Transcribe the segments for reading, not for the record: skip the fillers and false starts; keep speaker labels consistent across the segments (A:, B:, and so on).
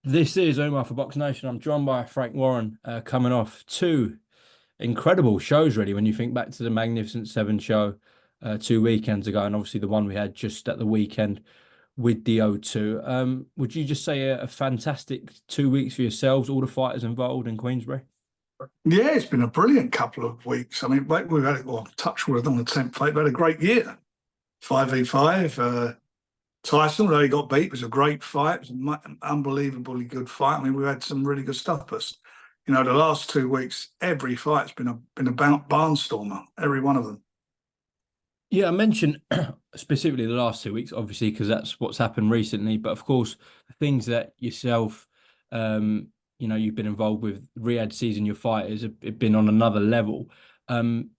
A: This is Umar for BoxNation. I'm joined by Frank Warren, coming off two incredible shows, really, when you think back to the Magnificent Seven show 2 weekends ago, and obviously the one we had just at the weekend with the O2. Would you just say a fantastic 2 weeks for yourselves, all the fighters involved in Queensbury?
B: Yeah, it's been a brilliant couple of weeks. I mean, we've had, well, touch wood on the temp fate, we've had a great year. 5v5. Tyson, although he got beat, it was a great fight. It was an unbelievably good fight. I mean, we've had some really good stuff. But, the last 2 weeks, every fight's been a barnstormer, every one of them.
A: Yeah, I mentioned specifically the last 2 weeks, obviously, because that's what's happened recently. But of course, the things that yourself, you've been involved with, Riyadh season, your fighters have been on another level. Um,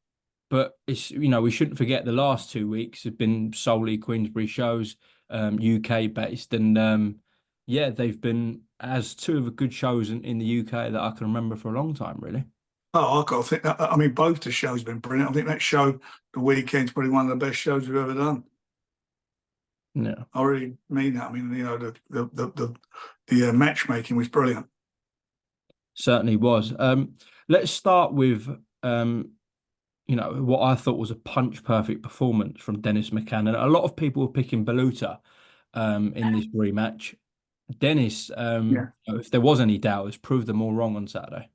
A: but we shouldn't forget the last 2 weeks have been solely Queensbury shows, UK based, and yeah, they've been as two of the good shows in the UK that I can remember for a long time, really.
B: Oh, I've got to think that, I mean, both the shows have been brilliant. I think that show, the weekend's probably one of the best shows we've ever done.
A: Yeah.
B: I really mean that. I mean, the matchmaking was brilliant.
A: Certainly was. Let's start with what I thought was a punch perfect performance from Dennis McCann. And a lot of people were picking Baluta in this rematch. Dennis,
B: Yeah.
A: if there was any doubt, has proved them all wrong on Saturday.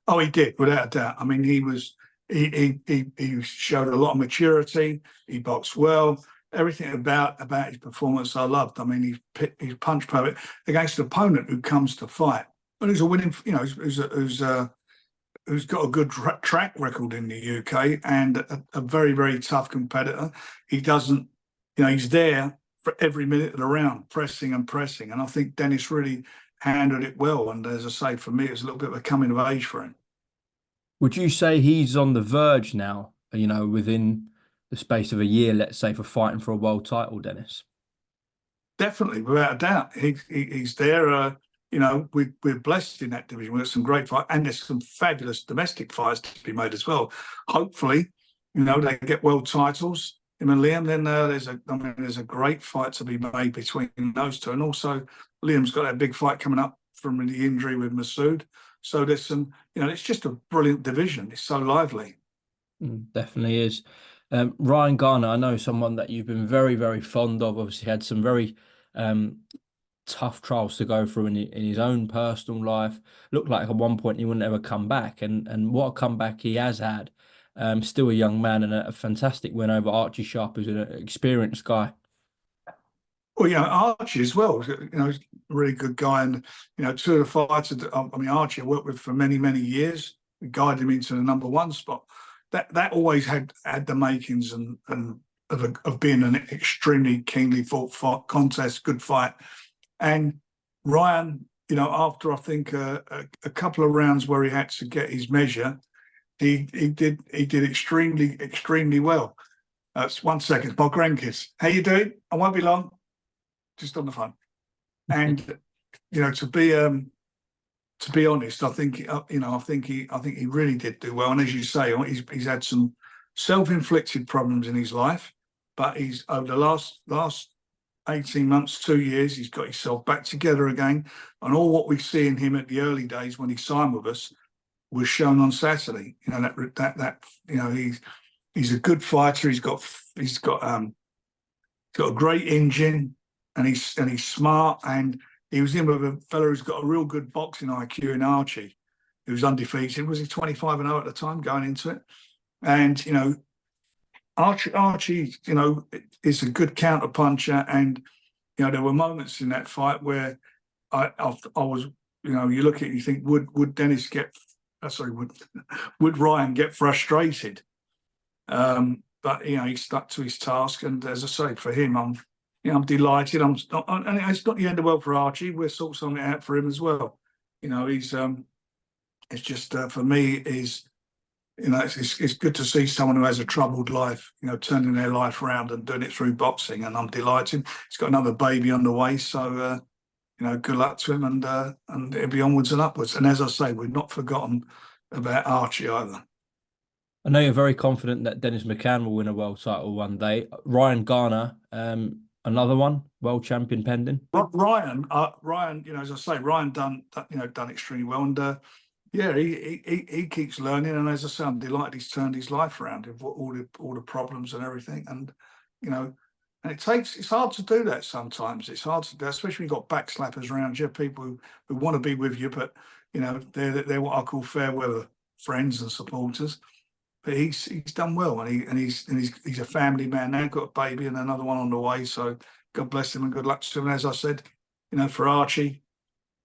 B: Oh, he did, without a doubt. I mean, he showed a lot of maturity. He boxed well. Everything about his performance I loved. I mean, he's punch perfect against an opponent who comes to fight, but who's a winning, who's got a good track record in the UK and a very, very tough competitor. He doesn't, he's there for every minute of the round, pressing and pressing. And I think Dennis really handled it well. And as I say, for me, it was a little bit of a coming of age for him.
A: Would you say he's on the verge now, within the space of a year, let's say, for fighting for a world title, Dennis?
B: Definitely, without a doubt, he's there. We're blessed in that division. We've got some great fights, and there's some fabulous domestic fights to be made as well. Hopefully, they get world titles. Him and Liam. Then there's a great fight to be made between those two, and also Liam's got a big fight coming up from the injury with Masood. So there's some, it's just a brilliant division. It's so lively.
A: Definitely is. Ryan Garner, I know someone that you've been very, very fond of. Obviously, had some very um, tough trials to go through in his own personal life. Looked like at one point he wouldn't ever come back, and what a comeback he has had. Still a young man and a fantastic win over Archie Sharp, who's an experienced guy.
B: Well, Archie as well. He's a really good guy, and two of the fighters. I mean, Archie I worked with for many, many years. We guided him into the number one spot. That always had the makings and of being an extremely keenly fought fight, contest, good fight. And Ryan, after I think a couple of rounds where he had to get his measure, he did extremely well. That's 1 second. My grandkids. How you doing? I won't be long. Just on the phone. And to be honest, I think I think he really did do well. And as you say, he's had some self-inflicted problems in his life, but he's over the last 18 months, 2 years, he's got himself back together again. And all what we see in him at the early days when he signed with us was shown on Saturday. He's a good fighter. He's got a great engine, and he's smart. And he was in with a fellow who's got a real good boxing IQ in Archie, who was undefeated. Was he 25-0 at the time going into it? And Archie, is a good counter puncher. And there were moments in that fight where I was, you look at it, you think, would Dennis get? Sorry, would Ryan get frustrated? But he stuck to his task, and as I say, for him, I'm delighted. And it's not the end of the world for Archie. We'll sort something out for him as well. He's it's just for me is it's good to see someone who has a troubled life, turning their life around and doing it through boxing, and I'm delighted. He's got another baby on the way, so good luck to him, and it'll be onwards and upwards. And as I say, we've not forgotten about Archie either.
A: I know you're very confident that Dennis McCann will win a world title one day. Ryan Garner, another one, world champion pending.
B: Ryan, as I say, Ryan done extremely well, and yeah, he keeps learning, and as I say, I'm delighted he's turned his life around with all the problems and everything, and and it's hard to do that sometimes. It's hard to do, especially when you've got backslappers around you, people who want to be with you, but they're what I call fair weather friends and supporters. But he's done well, and he's a family man now. Got a baby and another one on the way. So God bless him and good luck to him. And as I said, for Archie,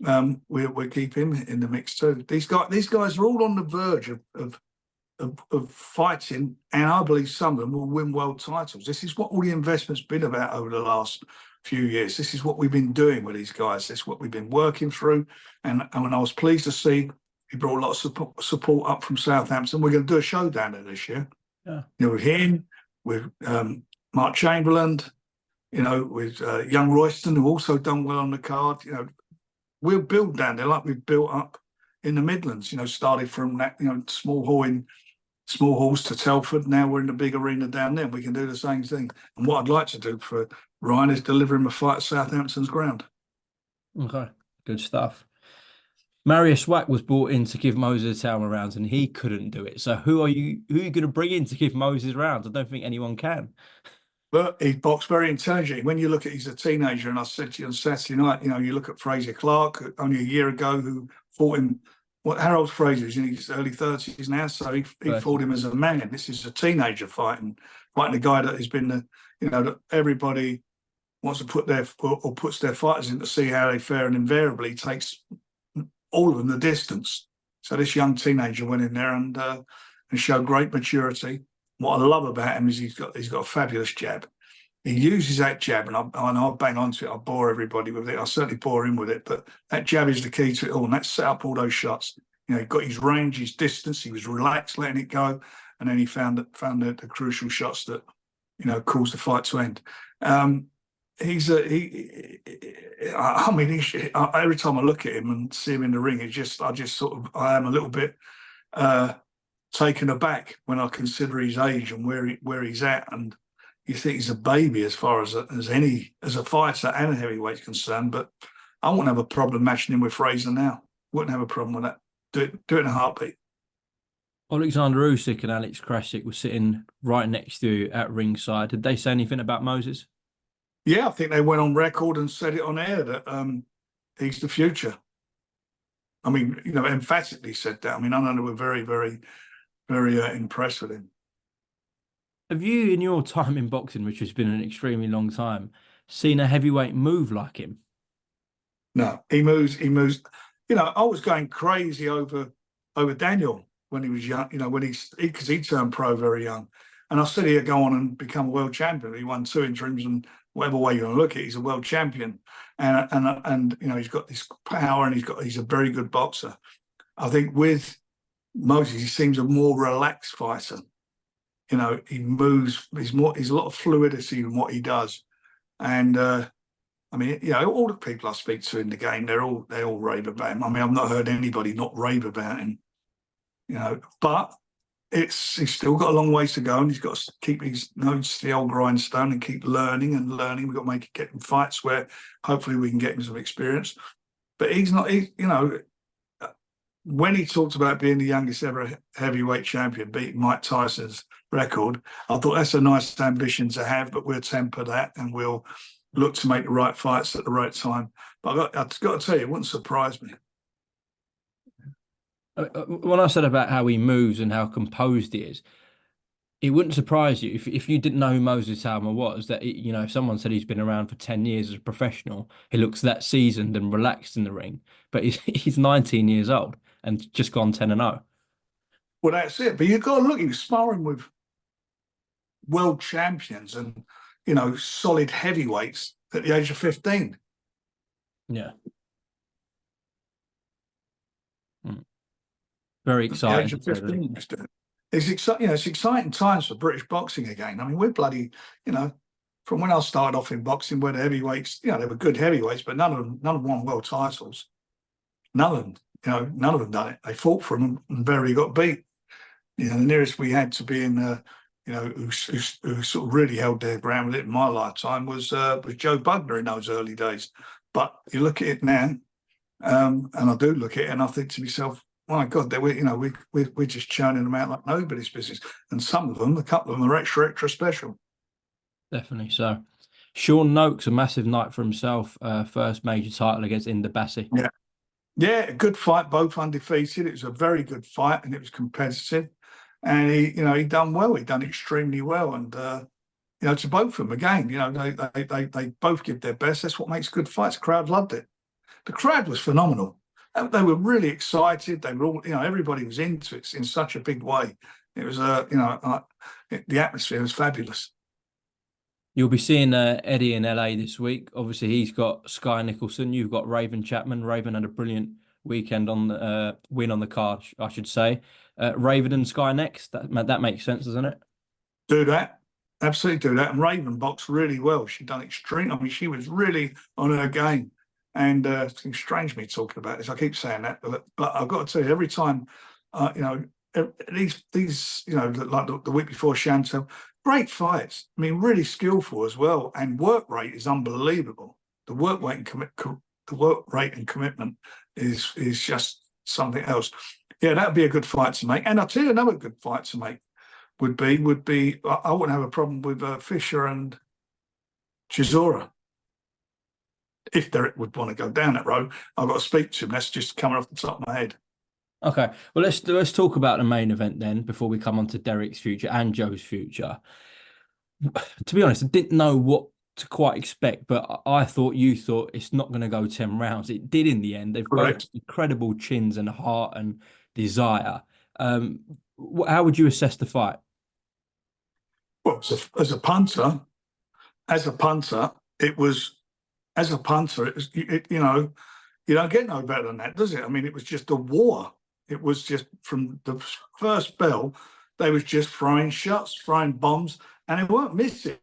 B: we'll keep him in the mix too. These guys are all on the verge of fighting, and I believe some of them will win world titles. This is what all the investment's been about over the last few years. This is what we've been doing with these guys. This is what we've been working through. And when I was pleased to see he brought a lot of support up from Southampton. We're going to do a show down there this year.
A: Yeah.
B: With him, with Mark Chamberlain, with young Royston, who also done well on the card. We'll build down there like we've built up in the Midlands. Started from that, small halls to Telford. Now we're in the big arena down there. We can do the same thing. And what I'd like to do for Ryan is deliver him a fight at Southampton's ground.
A: Okay, good stuff. Marius Wack was brought in to give Moses a rounds, and he couldn't do it. So who are you going to bring in to give Moses rounds? I don't think anyone can.
B: But he boxed very intelligently. When you look at, he's a teenager, and I said to you on Saturday night, you look at Fraser Clark, only a year ago, who fought him. How old's Fraser? He's in his early 30s now, so he fought him as a man. This is a teenager fighting a guy that has been that everybody wants to puts their fighters in to see how they fare, and invariably takes all of them the distance. So this young teenager went in there and showed great maturity. What I love about him is he's got a fabulous jab. He uses that jab, and I'll bang onto it. I bore everybody with it. I certainly bore him with it. But that jab is the key to it all, and that set up all those shots. He got his range, his distance. He was relaxed, letting it go, and then he found the crucial shots that caused the fight to end. Every time I look at him and see him in the ring, I am a little bit taken aback when I consider his age and where he's at, and you think he's a baby as far as a fighter and a heavyweight concerned. But I wouldn't have a problem matching him with Fraser now. Wouldn't have a problem with that. Do it in a heartbeat.
A: Alexander Usyk and Alex Krasik were sitting right next to you at ringside. Did they say anything about Moses?
B: Yeah, I think they went on record and said it on air that he's the future. I mean, emphatically said that. I mean, I know they were very, very, very impressed with him.
A: Have you, in your time in boxing, which has been an extremely long time, seen a heavyweight move like him?
B: No, he moves. I was going crazy over Daniel when he was young. Because he turned pro very young, and I said he'd go on and become a world champion. He won 2 interims, and whatever way you want to look at it, he's a world champion. And he's got this power, and he's a very good boxer. I think with Moses, he seems a more relaxed fighter. He moves. He's a lot of fluidity in what he does, and all the people I speak to in the game, they all rave about him. I mean, I've not heard anybody not rave about him. But he's still got a long ways to go, and he's got to keep his nose to the old grindstone and keep learning and learning. We've got to get him fights where hopefully we can get him some experience. But he's not. When he talked about being the youngest ever heavyweight champion, beating Mike Tyson's record, I thought that's a nice ambition to have, but we'll temper that and we'll look to make the right fights at the right time. But I've got to tell you, it wouldn't surprise me.
A: When I said about how he moves and how composed he is, it wouldn't surprise you if you didn't know who Moses Salma was, that if someone said he's been around for 10 years as a professional, he looks that seasoned and relaxed in the ring. But he's 19 years old and just gone 10-0.
B: Well, that's it. But you've got to look, he was sparring with world champions and, solid heavyweights at the age of 15.
A: Yeah. Very exciting.
B: At the age of 15, it's exciting times for British boxing again. I mean, we're bloody, from when I started off in boxing, where the heavyweights, they were good heavyweights, but none of them won world titles. None of them. None of them done it. They fought for them and barely got beat. The nearest we had to being, who sort of really held their ground with it in my lifetime was Joe Bugner in those early days. But you look at it now, and I do look at it, and I think to myself, my God, we're just churning them out like nobody's business. And some of them, a couple of them, are extra special.
A: Definitely so. Sean Noakes, a massive night for himself. First major title against Inder Bassi.
B: Yeah, a good fight, both undefeated. It was a very good fight, and it was competitive. And he done well. He done extremely well. And to both of them again, they both give their best. That's what makes good fights. The crowd loved it. The crowd was phenomenal. They were really excited. They were all, everybody was into it in such a big way. It was, the atmosphere was fabulous.
A: You'll be seeing Eddie in LA this week. Obviously, he's got Sky Nicholson. You've got Raven Chapman. Raven had a brilliant weekend on the win on the card, I should say. Raven and Sky next. That makes sense, doesn't it?
B: Do that. Absolutely do that. And Raven boxed really well. She done extreme. I mean, she was really on her game. And it's strange me talking about this. I keep saying that, but I've got to tell you, every time, these like the week before Chantel, great fights. I mean, really skillful as well, and work rate is unbelievable. The work rate and commitment is just something else. Yeah, that would be a good fight to make. And I'll tell you another good fight to make would be I wouldn't have a problem with Fisher and Chisora. If Derek would want to go down that road, I've got to speak to him. That's just coming off the top of my head.
A: Okay, well let's talk about the main event then before we come on to Derek's future and Joe's future. To be honest, I didn't know what to quite expect, but I thought you thought it's not going to go 10 rounds. It did in the end. They've
B: Correct.
A: both incredible chins and heart and desire. How would you assess the fight?
B: Well, as a punter, it was. As a punter, you don't get no better than that, does it? I mean, it was just a war. It was just from the first bell, they was just throwing shots, throwing bombs, and they weren't missing.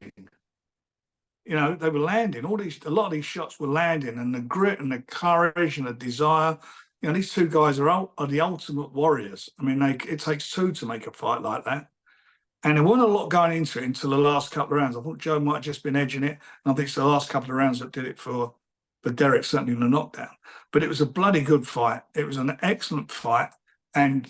B: They were landing. A lot of these shots were landing, and the grit and the courage and the desire. These two guys are the ultimate warriors. I mean, it takes two to make a fight like that. And there wasn't a lot going into it until the last couple of rounds. I thought Joe might have just been edging it. And I think it's the last couple of rounds that did it for Derek, certainly in the knockdown. But it was a bloody good fight. It was an excellent fight. And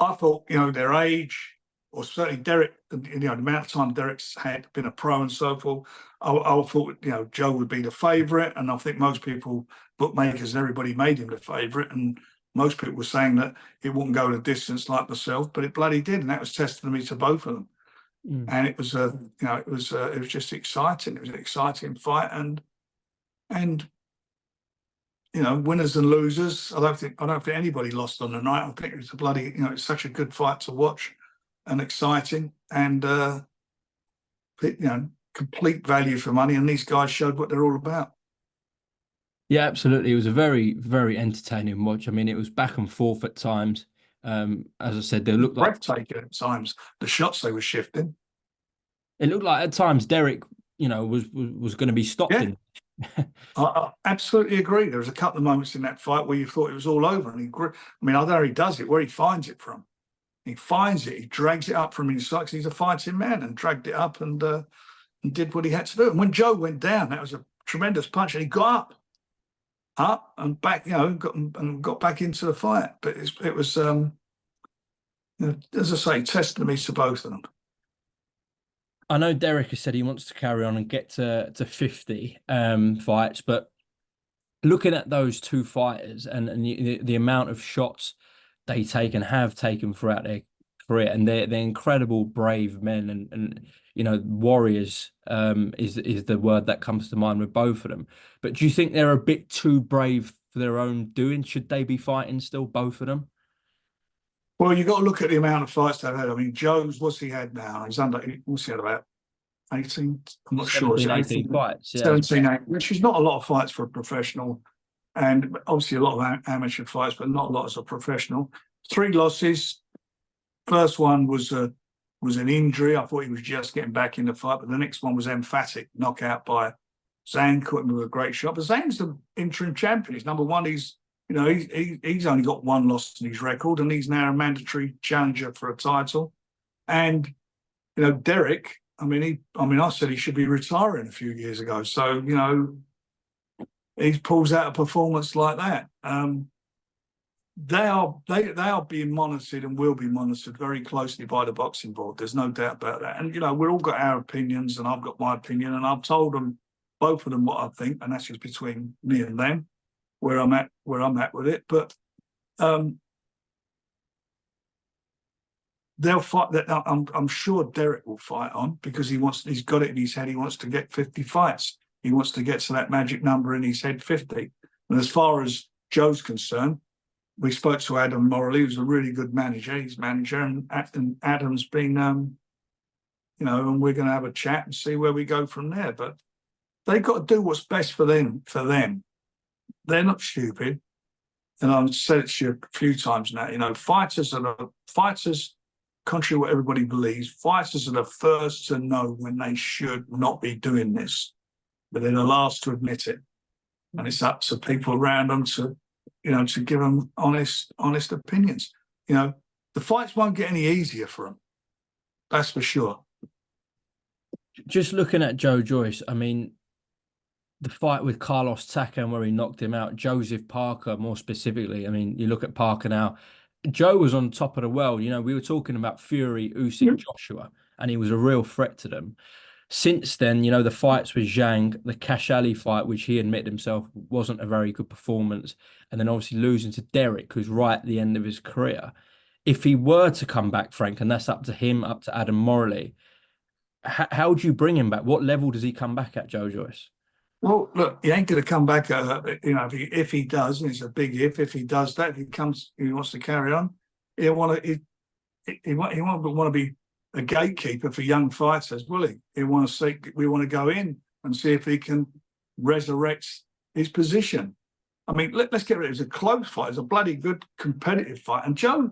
B: I thought, their age, or certainly Derek, the amount of time Derek's had been a pro and so forth, I thought, Joe would be the favourite. And I think most people, bookmakers and everybody, made him the favourite. And most people were saying that it wouldn't go the distance like myself, but it bloody did, and that was testimony to both of them. And it was, it was just exciting. It was an exciting fight, and winners and losers. I don't think anybody lost on the night. I think it was a bloody, it's such a good fight to watch, and exciting, and complete value for money. And these guys showed what they're all about.
A: Yeah, absolutely. It was a very, very entertaining watch. I mean, it was back and forth at times. As I said, they looked like
B: breathtaking at times. The shots they were shifting.
A: It looked like at times Derek, was going to be stopped in.
B: I absolutely agree. There was a couple of moments in that fight where you thought it was all over, and I don't know how he does it, where he finds it from. He finds it. He drags it up from inside because he's a fighting man, and dragged it up and did what he had to do. And when Joe went down, that was a tremendous punch, and he got up and back, got back into the fight. But it was, as I say, testimony to both of them.
A: I know Derek has said he wants to carry on and get to 50 fights, but looking at those two fighters and the amount of shots they take and have taken throughout their career, and they're incredible, brave men and warriors is the word that comes to mind with both of them. But do you think they're a bit too brave for their own doing? Should they be fighting still, both of them?
B: Well, you've got to look at the amount of fights they've had. I mean, Joe's, what's he had now? What's he had, about 18? I'm not
A: 17,
B: sure.
A: 18 fights. Yeah.
B: 17, 18, which is not a lot of fights for a professional. And obviously a lot of amateur fights, but not a lot as a professional. 3 losses. First one was an injury. I thought he was just getting back in the fight, but the next one was emphatic knockout by Zhang. Caught him with a great shot. But Zhang's the interim champion. He's number one. He's only got 1 loss in his record, and he's now a mandatory challenger for a title. And Derek. I said he should be retiring a few years ago. So he pulls out a performance like that. They are being monitored and will be monitored very closely by the boxing board. There's no doubt about that. And we've all got our opinions, and I've got my opinion, and I've told them, both of them, what I think, and that's just between me and them, where I'm at with it. But they'll fight. That I'm sure Derek will fight on, because he's got it in his head. He wants to get 50 fights. He wants to get to that magic number in his head, 50. And as far as Joe's concerned, we spoke to Adam Morley, who's a really good manager. He's manager, and Adam's been, and we're going to have a chat and see where we go from there. But they've got to do what's best for them. They're not stupid. And I've said it to you a few times now. Fighters, contrary to what everybody believes, fighters are the first to know when they should not be doing this, but they're the last to admit it. And it's up to people around them to give them honest opinions. The fights won't get any easier for them. That's for sure.
A: Just looking at Joe Joyce, the fight with Carlos Takam where he knocked him out, Joseph Parker more specifically. You look at Parker now. Joe was on top of the world. We were talking about Fury, Usyk, Joshua, and he was a real threat to them. Since then, the fights with Zhang, the Cash Ali fight, which he admitted himself wasn't a very good performance, and then obviously losing to Derek, who's right at the end of his career. If he were to come back, Frank, and that's up to him, up to Adam Morley, how do you bring him back? What level does he come back at, Joe Joyce?
B: Well, look, he ain't going to come back. If he does, and it's a big if he does that, if he wants to carry on, he won't want to be a gatekeeper for young fighters, will he? We want to go in and see if he can resurrect his position. Let's get rid of it. It's a close fight. It's a bloody good competitive fight. And Joe,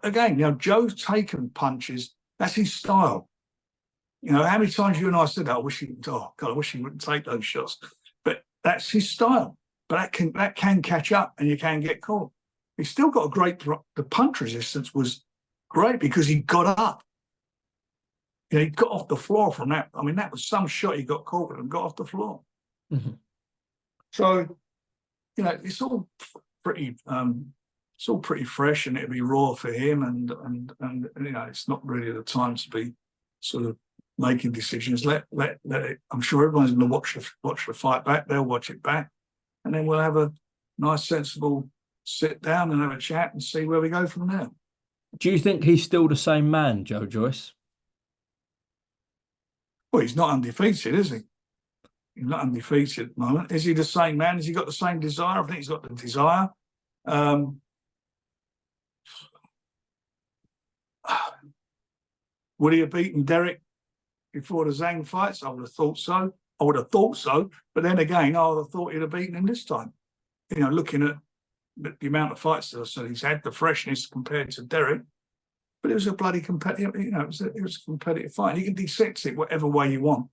B: again, Joe's taken punches. That's his style. How many times you and I said that? I wish he wouldn't take those shots. But that's his style. But that can catch up, and you can get caught. He's still got the punch resistance was great because he got up. He got off the floor from that. That was some shot he got caught with and got off the floor. Mm-hmm. So, it's all pretty fresh, and it'll be raw for him. And it's not really the time to be sort of making decisions. Let it. I'm sure everyone's going to watch the fight back. They'll watch it back, and then we'll have a nice, sensible sit down and have a chat and see where we go from there.
A: Do you think he's still the same man, Joe Joyce?
B: Well, he's not undefeated, is he? He's not undefeated at the moment. Is he the same man? Has he got the same desire? I think he's got the desire. Would he have beaten Derek before the Zhang fights? I would have thought so. But then again, I would have thought he'd have beaten him this time. Looking at the amount of fights that he's had, the freshness compared to Derek. But it was a bloody competitive, it was a competitive fight. You can dissect it whatever way you want.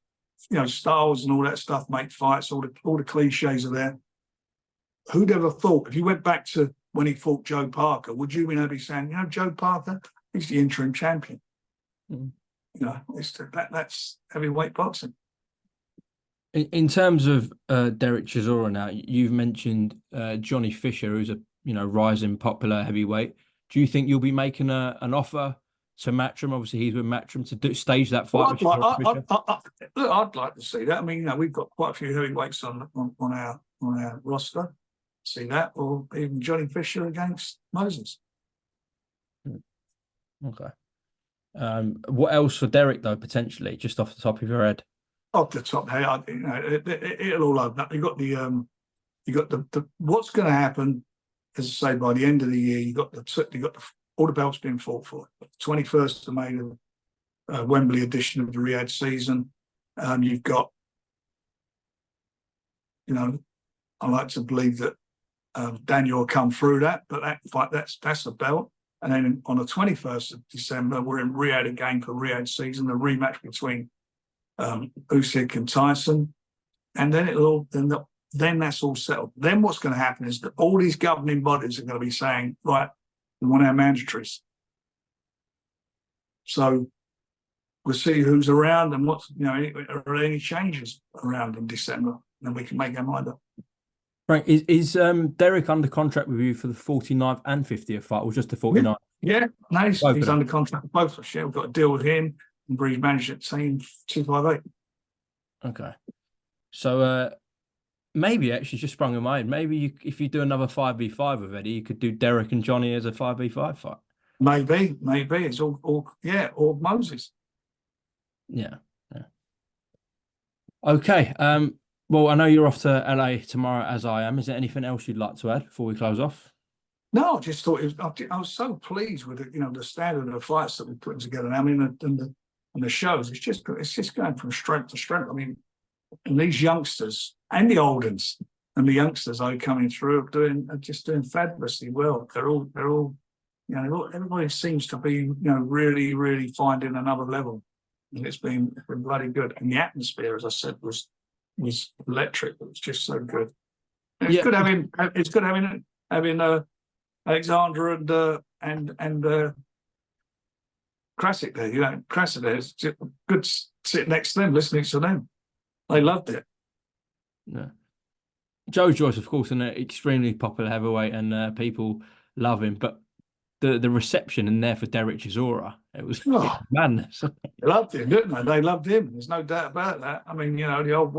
B: Styles and all that stuff make fights, all the cliches are there. Who'd ever thought, if you went back to when he fought Joe Parker, would you be saying, Joe Parker, he's the interim champion? Mm-hmm. That's heavyweight boxing.
A: In terms of Derek Chisora now, you've mentioned Johnny Fisher, who's a rising popular heavyweight. Do you think you'll be making an offer to Matchroom? Obviously, he's with Matchroom to stage that fight.
B: Well, I'd like to see that. We've got quite a few heavyweights on our roster. See that, or even Johnny Fisher against Moses.
A: Okay. What else for Derek though? Potentially, just off the top of your head.
B: Off the top, it'll all open up. You got the what's going to happen. As I say, by the end of the year, you got all the belts being fought for. 21st of May, the Wembley edition of the Riyadh season. You've got, I like to believe that Daniel will come through that, but that fight, that's a belt. And then on the 21st of December, we're in Riyadh again for Riyadh season, a rematch between Usyk and Tyson, and then then that's all settled. Then what's going to happen is that all these governing bodies are going to be saying, right, we want our mandatories. So we'll see who's around and what's, are there any changes around in December, and then we can make our mind up.
A: Frank, is Derek under contract with you for the 49th and 50th fight, or just the 49th?
B: Yeah, no, he's under contract with both of us. Yeah, we've got a deal with him and Breeze Management Team 258.
A: Okay. So maybe actually just sprung in my head. Maybe if you do another 5v5 with Eddie, you could do Derek and Johnny as a 5v5 fight.
B: Maybe. It's all or Moses.
A: Yeah. Okay. Well, I know you're off to LA tomorrow, as I am. Is there anything else you'd like to add before we close off?
B: No, I just thought I was so pleased with it. The standard of the fights that we're putting together. I mean, and the shows. It's just going from strength to strength. I mean, and these youngsters and the old ones and the youngsters are coming through are just doing fabulously well. They're all everybody seems to be really, really finding another level, and it's been bloody good. And the atmosphere, as I said, was electric. It was just so good. And it's good having Alexander and Krasic there. Krasic there. It's just good to sit next to them, listening to them. They loved it.
A: Yeah. Joe Joyce, of course, an extremely popular heavyweight, and people love him. But the reception in there for Derek Chisora, it was madness.
B: They loved him, didn't they? They loved him. There's no doubt about that. I mean, the old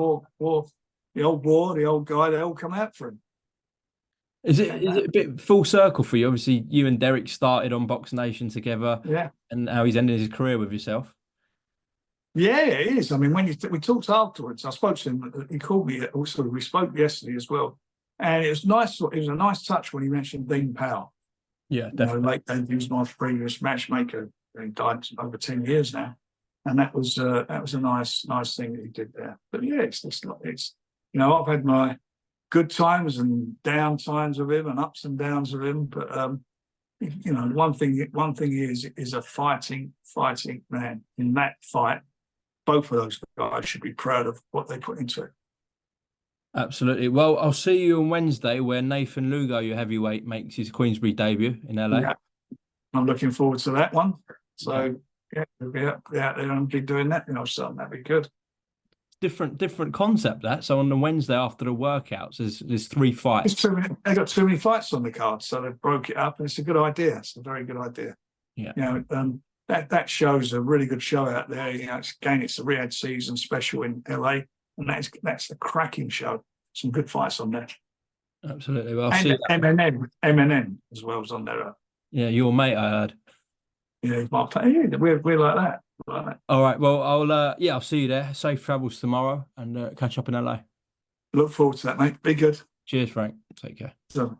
B: guy, they all come out for him.
A: Is it a bit full circle for you? Obviously, you and Derek started on BoxNation together.
B: Yeah.
A: And now he's ended his career with yourself.
B: Yeah, it is. I mean, when we talked afterwards, I spoke to him. He called me. Also, we spoke yesterday as well, and it was nice. It was a nice touch when he mentioned Dean Powell.
A: Yeah, definitely.
B: He was my previous matchmaker. He died over 10 years now, and that was a nice thing that he did there. But yeah, it's I've had my good times and down times with him and ups and downs with him. But one thing is a fighting man. In that fight, both of those guys should be proud of what they put into it.
A: Absolutely. Well, I'll see you on Wednesday where Nathan Lugo, your heavyweight, makes his Queensbury debut in LA.
B: Yeah. I'm looking forward to that one. So yeah, we'll be out there and be doing that. So that'd be good.
A: Different concept that. So on the Wednesday after the workouts, there's 3 fights.
B: They got too many fights on the card, so they broke it up, and it's a good idea. It's a very good idea.
A: Yeah.
B: That shows a really good show out there. It's the Riyadh season special in LA, and that's a cracking show. Some good fights on there.
A: Absolutely. Well,
B: I'll see Eminem as well as on there.
A: Yeah, your mate, I heard.
B: Yeah, he's my player. We're like that.
A: All right. Well, I'll see you there. Safe travels tomorrow, and catch up in LA.
B: Look forward to that, mate. Be good.
A: Cheers, Frank. Take care.
B: So.